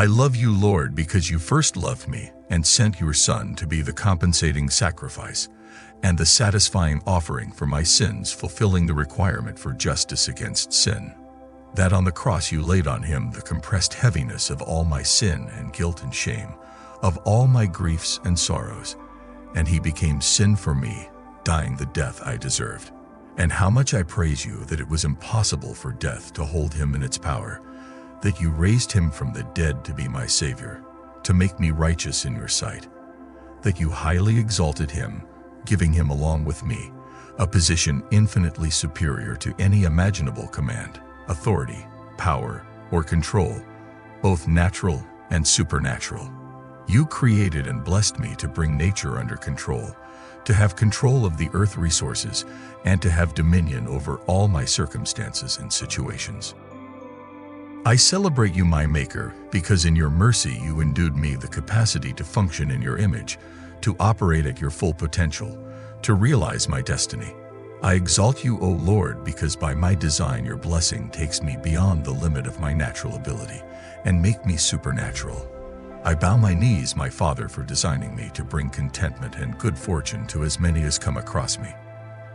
I love you, Lord, because you first loved me and sent your Son to be the compensating sacrifice and the satisfying offering for my sins, fulfilling the requirement for justice against sin. That on the cross you laid on him the compressed heaviness of all my sin and guilt and shame, of all my griefs and sorrows, and he became sin for me, dying the death I deserved. And how much I praise you that it was impossible for death to hold him in its power, that you raised him from the dead to be my Savior, to make me righteous in your sight, that you highly exalted him, giving him along with me a position infinitely superior to any imaginable command, authority, power, or control, both natural and supernatural. You created and blessed me to bring nature under control, to have control of the earth resources, and to have dominion over all my circumstances and situations. I celebrate you, my Maker, because in your mercy you endued me the capacity to function in your image, to operate at your full potential, to realize my destiny. I exalt you, O Lord, because by my design your blessing takes me beyond the limit of my natural ability and make me supernatural. I bow my knees, my Father, for designing me to bring contentment and good fortune to as many as come across me.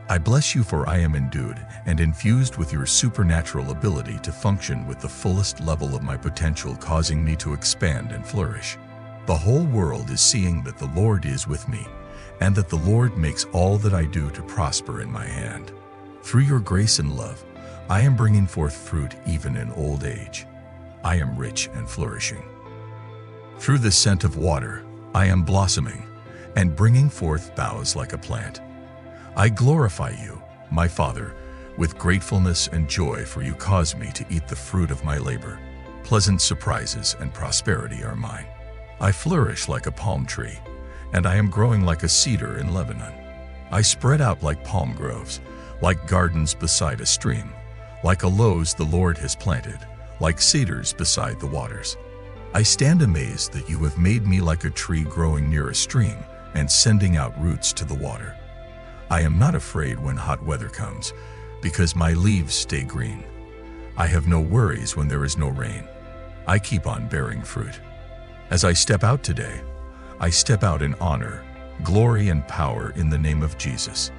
I bless you, for I am endued and infused with your supernatural ability to function with the fullest level of my potential, causing me to expand and flourish. The whole world is seeing that the Lord is with me, and that the Lord makes all that I do to prosper in my hand. Through your grace and love, I am bringing forth fruit even in old age. I am rich and flourishing. Through the scent of water, I am blossoming and bringing forth boughs like a plant. I glorify you, my Father, with gratefulness and joy, for you cause me to eat the fruit of my labor. Pleasant surprises and prosperity are mine. I flourish like a palm tree, and I am growing like a cedar in Lebanon. I spread out like palm groves, like gardens beside a stream, like aloes the Lord has planted, like cedars beside the waters. I stand amazed that you have made me like a tree growing near a stream and sending out roots to the water. I am not afraid when hot weather comes, because my leaves stay green. I have no worries when there is no rain. I keep on bearing fruit. As I step out today, I step out in honor, glory, and power in the name of Jesus.